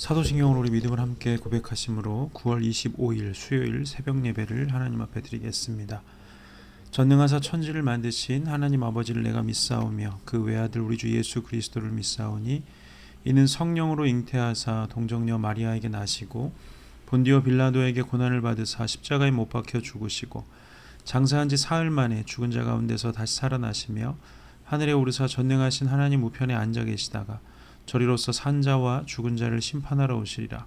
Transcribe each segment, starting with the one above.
사도신경으로 우리 믿음을 함께 고백하심으로 9월 25일 수요일 새벽 예배를 하나님 앞에 드리겠습니다. 전능하사 천지를 만드신 하나님 아버지를 내가 믿사오며 그 외아들 우리 주 예수 그리스도를 믿사오니 이는 성령으로 잉태하사 동정녀 마리아에게 나시고 본디오 빌라도에게 고난을 받으사 십자가에 못 박혀 죽으시고 장사한 지 사흘 만에 죽은 자 가운데서 다시 살아나시며 하늘에 오르사 전능하신 하나님 우편에 앉아 계시다가 저리로서 산 자와 죽은 자를 심판하러 오시리라.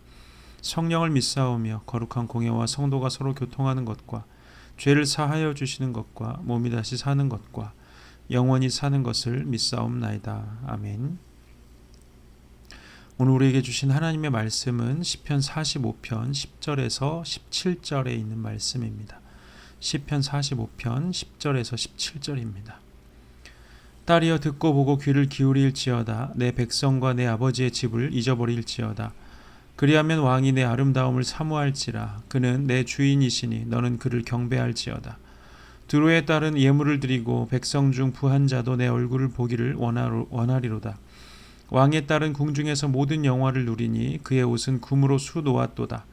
성령을 믿사오며 거룩한 공예와 성도가 서로 교통하는 것과 죄를 사하여 주시는 것과 몸이 다시 사는 것과 영원히 사는 것을 믿사옵나이다. 아멘. 오늘 우리에게 주신 하나님의 말씀은 시편 45편 10절에서 17절에 있는 말씀입니다. 시편 45편 10절에서 17절입니다. 딸이여 듣고 보고 귀를 기울일지어다. 내 백성과 내 아버지의 집을 잊어버릴지어다. 그리하면 왕이 내 아름다움을 사모할지라. 그는 내 주인이시니 너는 그를 경배할지어다. 두로의 딸은 예물을 드리고 백성 중 부한 자도 내 얼굴을 보기를 원하리로다. 왕의 딸은 궁중에서 모든 영화를 누리니 그의 옷은 금으로 수놓았도다.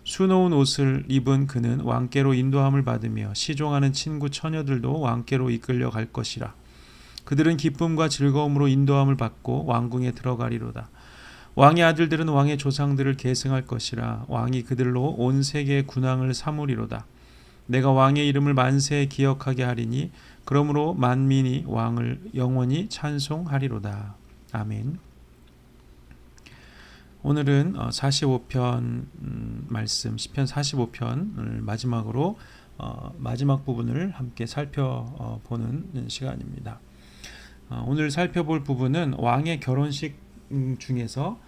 수놓은 옷을 입은 그는 왕께로 인도함을 받으며 시종하는 친구 처녀들도 왕께로 이끌려 갈 것이라. 그들은 기쁨과 즐거움으로 인도함을 받고 왕궁에 들어가리로다. 왕의 아들들은 왕의 조상들을 계승할 것이라. 왕이 그들로 온 세계의 군왕을 삼으리로다. 내가 왕의 이름을 만세에 기억하게 하리니 그러므로 만민이 왕을 영원히 찬송하리로다. 아멘. 오늘은 45편 말씀 시편 45편을 마지막으로 마지막 부분을 함께 살펴보는 시간입니다. 오늘 살펴볼 부분은 왕의 결혼식 중에서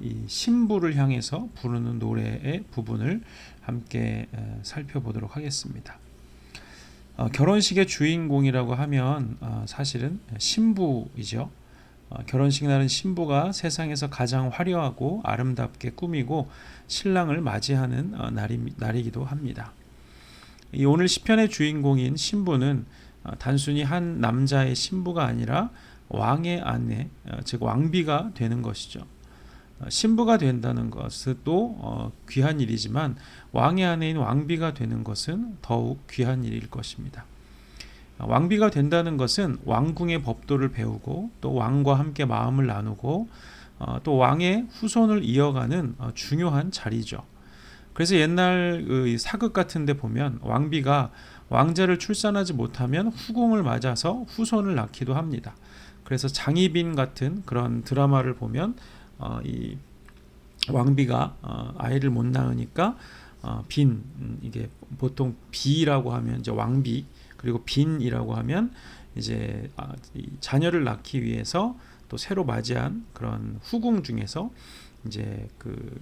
이 신부를 향해서 부르는 노래의 부분을 함께 살펴보도록 하겠습니다. 결혼식의 주인공이라고 하면 사실은 신부이죠. 결혼식 날은 신부가 세상에서 가장 화려하고 아름답게 꾸미고 신랑을 맞이하는 날이기도 합니다. 이 오늘 시편의 주인공인 신부는 단순히 한 남자의 신부가 아니라 왕의 아내, 즉 왕비가 되는 것이죠. 신부가 된다는 것은 또 귀한 일이지만 왕의 아내인 왕비가 되는 것은 더욱 귀한 일일 것입니다. 왕비가 된다는 것은 왕궁의 법도를 배우고 또 왕과 함께 마음을 나누고 또 왕의 후손을 이어가는 중요한 자리죠. 그래서 옛날 사극 같은 데 보면 왕비가 왕자를 출산하지 못하면 후궁을 맞아서 후손을 낳기도 합니다. 그래서 장희빈 같은 그런 드라마를 보면 이 왕비가 아이를 못 낳으니까 이게 보통 비라고 하면 이제 왕비, 그리고 빈이라고 하면 이제 자녀를 낳기 위해서 또 새로 맞이한 그런 후궁 중에서 이제 그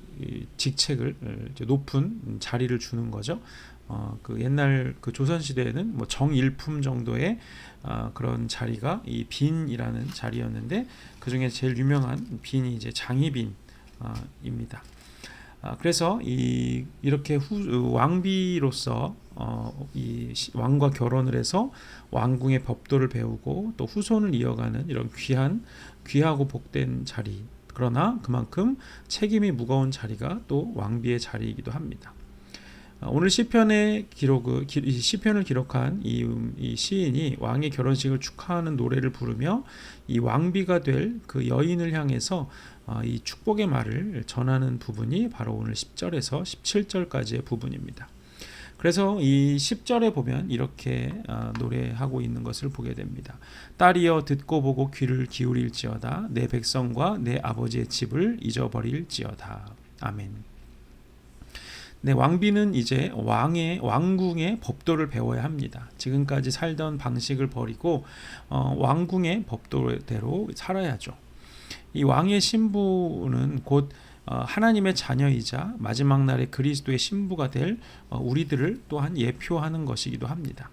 직책을 이제 높은 자리를 주는 거죠. 그 옛날 그 조선 시대에는 뭐 정일품 정도의 그런 자리가 이 빈이라는 자리였는데 그 중에 제일 유명한 빈이 이제 장희빈입니다. 그래서 이렇게 왕비로서 이 왕과 결혼을 해서 왕궁의 법도를 배우고 또 후손을 이어가는 이런 귀하고 복된 자리. 그러나 그만큼 책임이 무거운 자리가 또 왕비의 자리이기도 합니다. 오늘 시편을 기록한 이 시인이 왕의 결혼식을 축하하는 노래를 부르며 이 왕비가 될 그 여인을 향해서 이 축복의 말을 전하는 부분이 바로 오늘 10절에서 17절까지의 부분입니다. 그래서 이 10절에 보면 이렇게 노래하고 있는 것을 보게 됩니다. 딸이여 듣고 보고 귀를 기울일지어다. 내 백성과 내 아버지의 집을 잊어버릴지어다. 아멘. 네, 왕비는 이제 왕궁의 법도를 배워야 합니다. 지금까지 살던 방식을 버리고 왕궁의 법도대로 살아야죠. 이 왕의 신부는 곧 하나님의 자녀이자 마지막 날에 그리스도의 신부가 될 우리들을 또한 예표하는 것이기도 합니다.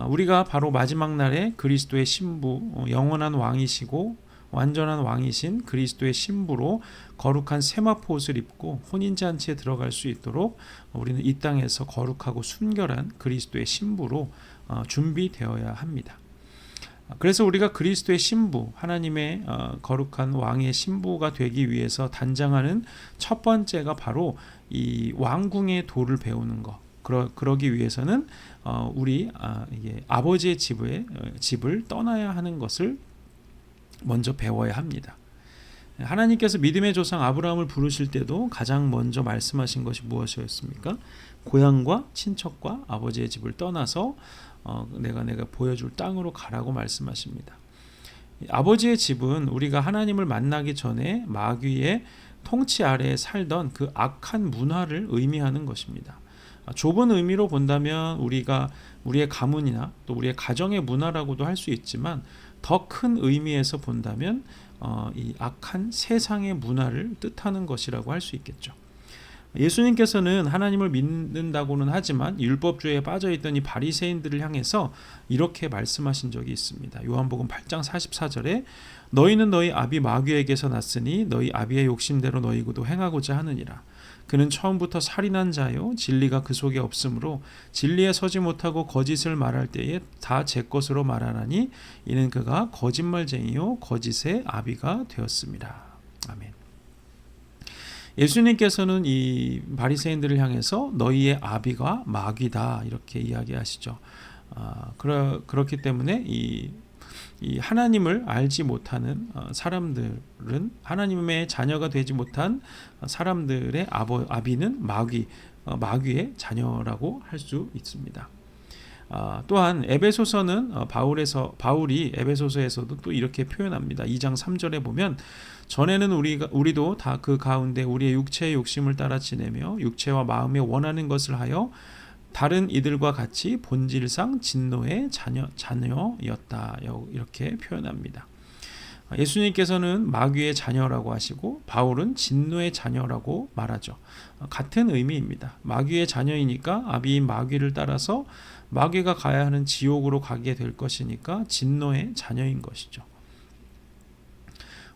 우리가 바로 마지막 날에 그리스도의 신부, 영원한 왕이시고 완전한 왕이신 그리스도의 신부로 거룩한 세마포 옷을 입고 혼인잔치에 들어갈 수 있도록 우리는 이 땅에서 거룩하고 순결한 그리스도의 신부로 준비되어야 합니다. 그래서 우리가 그리스도의 신부, 하나님의 거룩한 왕의 신부가 되기 위해서 단장하는 첫 번째가 바로 이 왕궁의 도를 배우는 것. 그러기 위해서는 우리 이게 아버지의 집을 떠나야 하는 것을 먼저 배워야 합니다. 하나님께서 믿음의 조상 아브라함을 부르실 때도 가장 먼저 말씀하신 것이 무엇이었습니까? 고향과 친척과 아버지의 집을 떠나서 내가 보여줄 땅으로 가라고 말씀하십니다. 아버지의 집은 우리가 하나님을 만나기 전에 마귀의 통치 아래에 살던 그 악한 문화를 의미하는 것입니다. 좁은 의미로 본다면 우리의 가문이나 또 우리의 가정의 문화라고도 할 수 있지만 더 큰 의미에서 본다면 이 악한 세상의 문화를 뜻하는 것이라고 할 수 있겠죠. 예수님께서는 하나님을 믿는다고는 하지만 율법주의에 빠져있던 이 바리새인들을 향해서 이렇게 말씀하신 적이 있습니다. 요한복음 8장 44절에 너희는 너희 아비 마귀에게서 났으니 너희 아비의 욕심대로 너희고도 행하고자 하느니라. 그는 처음부터 살인한 자요 진리가 그 속에 없으므로 진리에 서지 못하고 거짓을 말할 때에 다 제 것으로 말하나니 이는 그가 거짓말쟁이요 거짓의 아비가 되었습니다. 아멘. 예수님께서는 이 바리새인들을 향해서 너희의 아비가 마귀다 이렇게 이야기하시죠. 그렇기 때문에 이 하나님을 알지 못하는 사람들은 하나님의 자녀가 되지 못한 사람들의 아비는 마귀의 자녀라고 할 수 있습니다. 또한 에베소서는 바울이 에베소서에서도 또 이렇게 표현합니다. 2장 3절에 보면 전에는 우리도 다 그 가운데 우리의 육체의 욕심을 따라 지내며 육체와 마음에 원하는 것을 하여 다른 이들과 같이 본질상 진노의 자녀였다 이렇게 표현합니다. 예수님께서는 마귀의 자녀라고 하시고 바울은 진노의 자녀라고 말하죠. 같은 의미입니다. 마귀의 자녀이니까 아비인 마귀를 따라서 마귀가 가야 하는 지옥으로 가게 될 것이니까 진노의 자녀인 것이죠.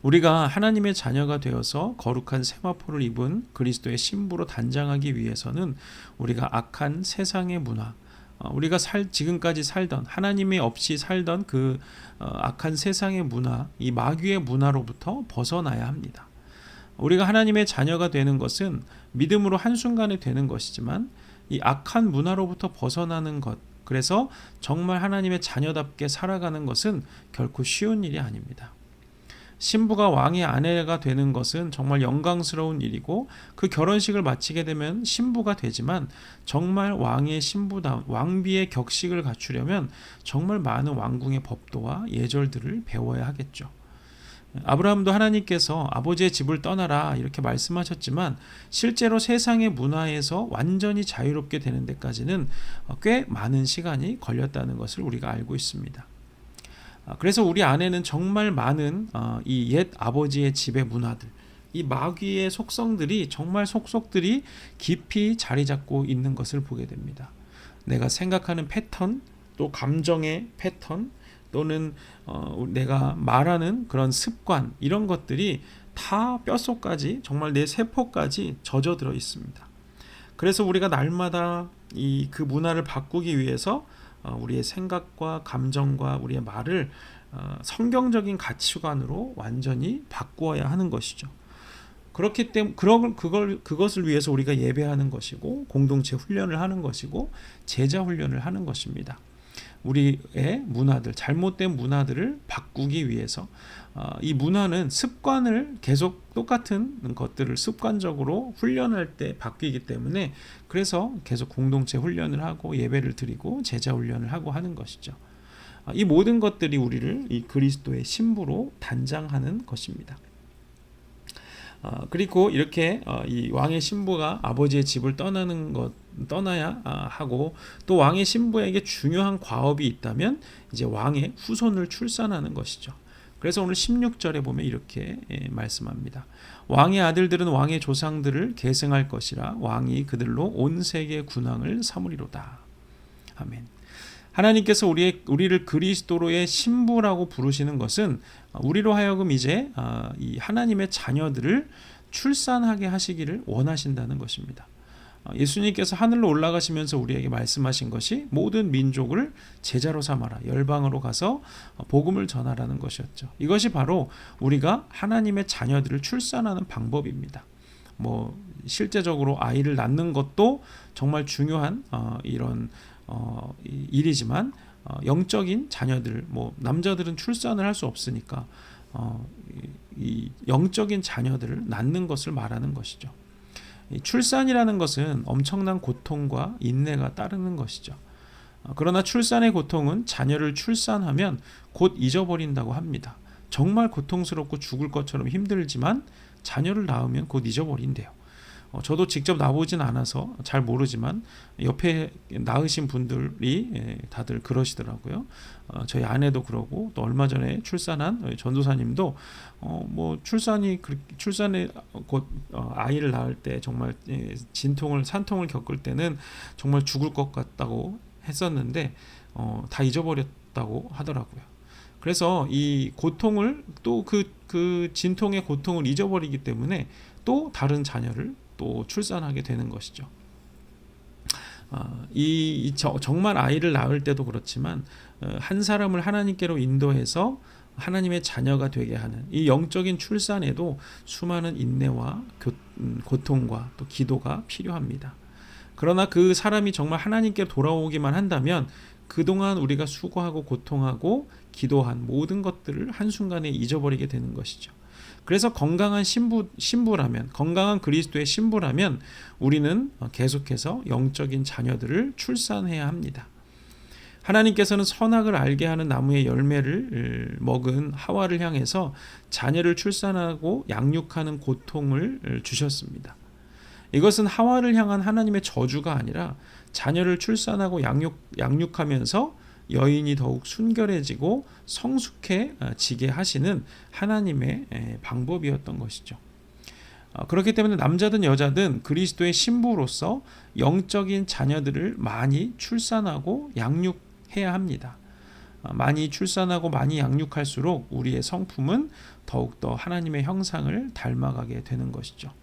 우리가 하나님의 자녀가 되어서 거룩한 세마포를 입은 그리스도의 신부로 단장하기 위해서는 우리가 악한 세상의 문화, 우리가 지금까지 살던 하나님이 없이 살던 그 악한 세상의 문화, 이 마귀의 문화로부터 벗어나야 합니다. 우리가 하나님의 자녀가 되는 것은 믿음으로 한순간에 되는 것이지만 이 악한 문화로부터 벗어나는 것, 그래서 정말 하나님의 자녀답게 살아가는 것은 결코 쉬운 일이 아닙니다. 신부가 왕의 아내가 되는 것은 정말 영광스러운 일이고 그 결혼식을 마치게 되면 신부가 되지만 정말 왕의 신부다운 왕비의 격식을 갖추려면 정말 많은 왕궁의 법도와 예절들을 배워야 하겠죠. 아브라함도 하나님께서 아버지의 집을 떠나라 이렇게 말씀하셨지만 실제로 세상의 문화에서 완전히 자유롭게 되는 데까지는 꽤 많은 시간이 걸렸다는 것을 우리가 알고 있습니다. 그래서 우리 안에는 정말 많은 이 옛 아버지의 집의 문화들, 이 마귀의 속성들이 정말 속속들이 깊이 자리 잡고 있는 것을 보게 됩니다. 내가 생각하는 패턴, 또 감정의 패턴, 또는 내가 말하는 그런 습관, 이런 것들이 다 뼛속까지 정말 내 세포까지 젖어들어 있습니다. 그래서 우리가 날마다 그 문화를 바꾸기 위해서 우리의 생각과 감정과 우리의 말을 성경적인 가치관으로 완전히 바꾸어야 하는 것이죠. 그렇기 때문에 그것을 위해서 우리가 예배하는 것이고 공동체 훈련을 하는 것이고 제자 훈련을 하는 것입니다. 우리의 문화들, 잘못된 문화들을 바꾸기 위해서 이 문화는 습관을 계속 똑같은 것들을 습관적으로 훈련할 때 바뀌기 때문에 그래서 계속 공동체 훈련을 하고 예배를 드리고 제자 훈련을 하고 하는 것이죠. 이 모든 것들이 우리를 이 그리스도의 신부로 단장하는 것입니다. 그리고 이렇게 이 왕의 신부가 아버지의 집을 떠나야 하고 또 왕의 신부에게 중요한 과업이 있다면 이제 왕의 후손을 출산하는 것이죠. 그래서 오늘 16절에 보면 이렇게 말씀합니다. 왕의 아들들은 왕의 조상들을 계승할 것이라 왕이 그들로 온 세계 군왕을 삼으리로다. 아멘. 하나님께서 우리를 그리스도로의 신부라고 부르시는 것은 우리로 하여금 이제 이 하나님의 자녀들을 출산하게 하시기를 원하신다는 것입니다. 예수님께서 하늘로 올라가시면서 우리에게 말씀하신 것이 모든 민족을 제자로 삼아라, 열방으로 가서 복음을 전하라는 것이었죠. 이것이 바로 우리가 하나님의 자녀들을 출산하는 방법입니다. 실제적으로 아이를 낳는 것도 정말 중요한 이런 일이지만 영적인 자녀들, 남자들은 출산을 할 수 없으니까 이 영적인 자녀들을 낳는 것을 말하는 것이죠. 출산이라는 것은 엄청난 고통과 인내가 따르는 것이죠. 그러나 출산의 고통은 자녀를 출산하면 곧 잊어버린다고 합니다. 정말 고통스럽고 죽을 것처럼 힘들지만 자녀를 낳으면 곧 잊어버린대요. 저도 직접 낳아보진 않아서 잘 모르지만 옆에 낳으신 분들이 다들 그러시더라고요. 저희 아내도 그러고, 또 얼마 전에 출산한 전도사님도 출산에 곧 아이를 낳을 때 정말 산통을 겪을 때는 정말 죽을 것 같다고 했었는데 다 잊어버렸다고 하더라고요. 그래서 이 고통을, 또 그 진통의 고통을 잊어버리기 때문에 또 다른 자녀를 또 출산하게 되는 것이죠. 정말 아이를 낳을 때도 그렇지만 한 사람을 하나님께로 인도해서 하나님의 자녀가 되게 하는 이 영적인 출산에도 수많은 인내와 고통과 또 기도가 필요합니다. 그러나 그 사람이 정말 하나님께 돌아오기만 한다면 그동안 우리가 수고하고 고통하고 기도한 모든 것들을 한순간에 잊어버리게 되는 것이죠. 그래서 건강한 신부라면, 건강한 그리스도의 신부라면 우리는 계속해서 영적인 자녀들을 출산해야 합니다. 하나님께서는 선악을 알게 하는 나무의 열매를 먹은 하와를 향해서 자녀를 출산하고 양육하는 고통을 주셨습니다. 이것은 하와를 향한 하나님의 저주가 아니라 자녀를 출산하고 양육하면서 여인이 더욱 순결해지고 성숙해지게 하시는 하나님의 방법이었던 것이죠. 그렇기 때문에 남자든 여자든 그리스도의 신부로서 영적인 자녀들을 많이 출산하고 양육해야 합니다. 많이 출산하고 많이 양육할수록 우리의 성품은 더욱더 하나님의 형상을 닮아가게 되는 것이죠.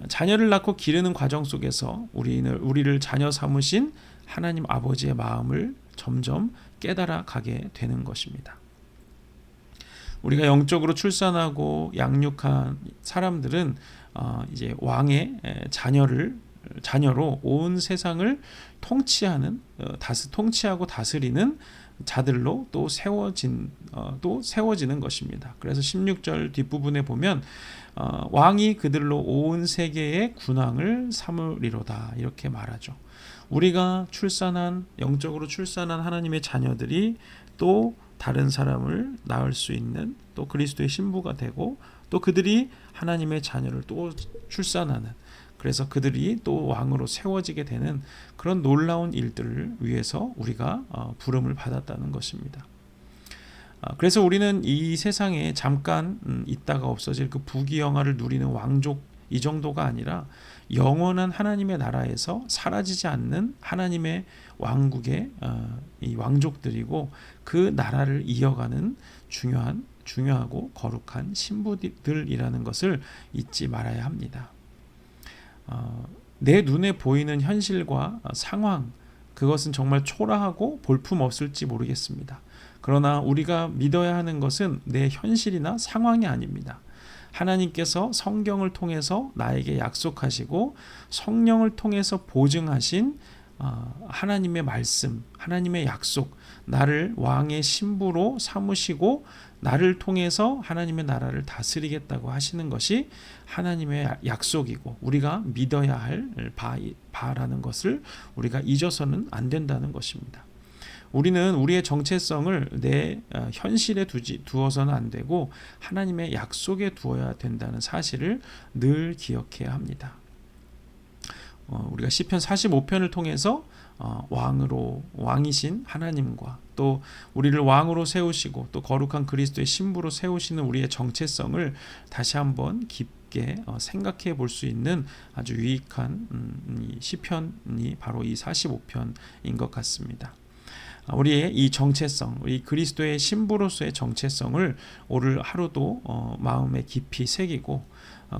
자녀를 낳고 기르는 과정 속에서 우리를 자녀 삼으신 하나님 아버지의 마음을 점점 깨달아 가게 되는 것입니다. 우리가 영적으로 출산하고 양육한 사람들은 이제 왕의 자녀로 온 세상을 통치하고 다스리는 자들로 또 세워지는 것입니다. 그래서 16절 뒷부분에 보면 왕이 그들로 온 세계의 군왕을 삼으리로다, 이렇게 말하죠. 우리가 영적으로 출산한 하나님의 자녀들이 또 다른 사람을 낳을 수 있는, 또 그리스도의 신부가 되고, 또 그들이 하나님의 자녀를 또 출산하는, 그래서 그들이 또 왕으로 세워지게 되는 그런 놀라운 일들을 위해서 우리가 부름을 받았다는 것입니다. 그래서 우리는 이 세상에 잠깐 있다가 없어질 그 부귀영화를 누리는 왕족, 이 정도가 아니라 영원한 하나님의 나라에서 사라지지 않는 하나님의 왕국의 이 왕족들이고, 그 나라를 이어가는 중요하고 거룩한 신부들이라는 것을 잊지 말아야 합니다. 내 눈에 보이는 현실과 상황, 그것은 정말 초라하고 볼품없을지 모르겠습니다. 그러나 우리가 믿어야 하는 것은 내 현실이나 상황이 아닙니다. 하나님께서 성경을 통해서 나에게 약속하시고 성령을 통해서 보증하신 하나님의 말씀, 하나님의 약속, 나를 왕의 신부로 삼으시고 나를 통해서 하나님의 나라를 다스리겠다고 하시는 것이 하나님의 약속이고 우리가 믿어야 할 바라는 것을 우리가 잊어서는 안 된다는 것입니다. 우리는 우리의 정체성을 내 현실에 두어서는 안 되고 하나님의 약속에 두어야 된다는 사실을 늘 기억해야 합니다. 우리가 시편 45편을 통해서 왕이신 하나님과 또 우리를 왕으로 세우시고 또 거룩한 그리스도의 신부로 세우시는 우리의 정체성을 다시 한번 깊게 생각해 볼 수 있는 아주 유익한 시편이 바로 이 45편인 것 같습니다. 우리의 이 정체성, 우리 그리스도의 신부로서의 정체성을 오늘 하루도 마음에 깊이 새기고,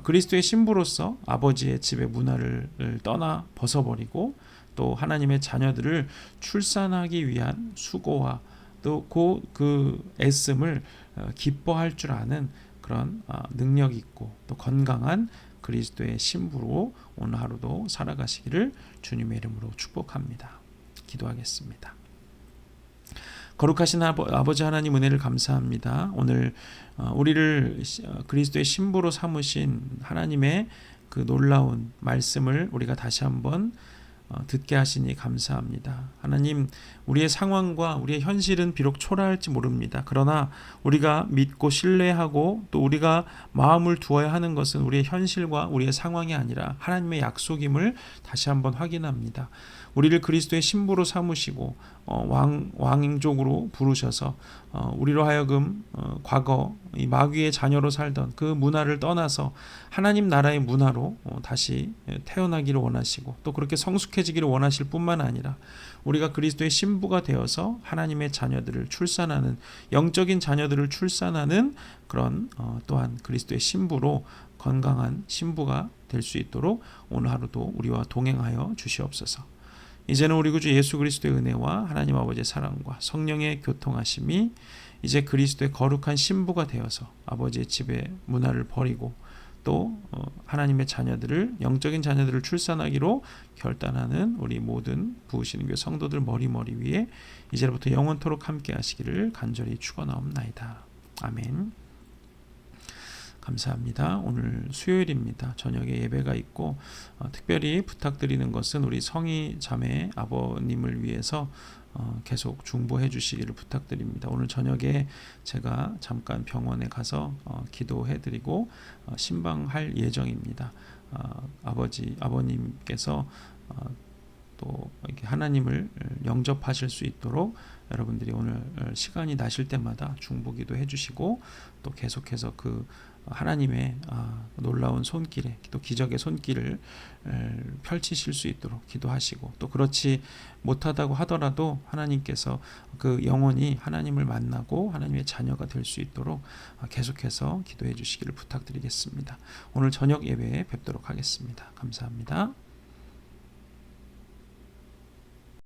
그리스도의 신부로서 아버지의 집의 문화를 떠나 벗어버리고, 또 하나님의 자녀들을 출산하기 위한 수고와 또 그 애씀을 기뻐할 줄 아는 그런 능력 있고 또 건강한 그리스도의 신부로 오늘 하루도 살아가시기를 주님의 이름으로 축복합니다. 기도하겠습니다. 거룩하신 아버지 하나님, 은혜를 감사합니다. 오늘 우리를 그리스도의 신부로 삼으신 하나님의 그 놀라운 말씀을 우리가 다시 한번 듣게 하시니 감사합니다. 하나님, 우리의 상황과 우리의 현실은 비록 초라할지 모릅니다. 그러나 우리가 믿고 신뢰하고 또 우리가 마음을 두어야 하는 것은 우리의 현실과 우리의 상황이 아니라 하나님의 약속임을 다시 한번 확인합니다. 우리를 그리스도의 신부로 삼으시고 왕족으로 부르셔서 우리로 하여금 과거 이 마귀의 자녀로 살던 그 문화를 떠나서 하나님 나라의 문화로 다시 태어나기를 원하시고 또 그렇게 성숙해지기를 원하실 뿐만 아니라 우리가 그리스도의 신부가 되어서 하나님의 자녀들을 출산하는, 영적인 자녀들을 출산하는 그런 또한 그리스도의 신부로 건강한 신부가 될 수 있도록 오늘 하루도 우리와 동행하여 주시옵소서. 이제는 우리 구주 예수 그리스도의 은혜와 하나님 아버지의 사랑과 성령의 교통하심이 이제 그리스도의 거룩한 신부가 되어서 아버지의 집의 문화를 버리고 또 하나님의 자녀들을, 영적인 자녀들을 출산하기로 결단하는 우리 모든 부으시는 교회 성도들 머리 위에 이제부터 영원토록 함께 하시기를 간절히 축원하옵나이다. 아멘. 감사합니다. 오늘 수요일입니다. 저녁에 예배가 있고 특별히 부탁드리는 것은 우리 성희 자매 아버님을 위해서 계속 중보해 주시기를 부탁드립니다. 오늘 저녁에 제가 잠깐 병원에 가서 기도해 드리고 신방할 예정입니다. 아버님께서 또 이렇게 하나님을 영접하실 수 있도록 여러분들이 오늘 시간이 나실 때마다 중보기도 해주시고 또 계속해서 그 하나님의 놀라운 손길에 또 기적의 손길을 펼치실 수 있도록 기도하시고 또 그렇지 못하다고 하더라도 하나님께서 그 영혼이 하나님을 만나고 하나님의 자녀가 될 수 있도록 계속해서 기도해 주시기를 부탁드리겠습니다. 오늘 저녁 예배에 뵙도록 하겠습니다. 감사합니다.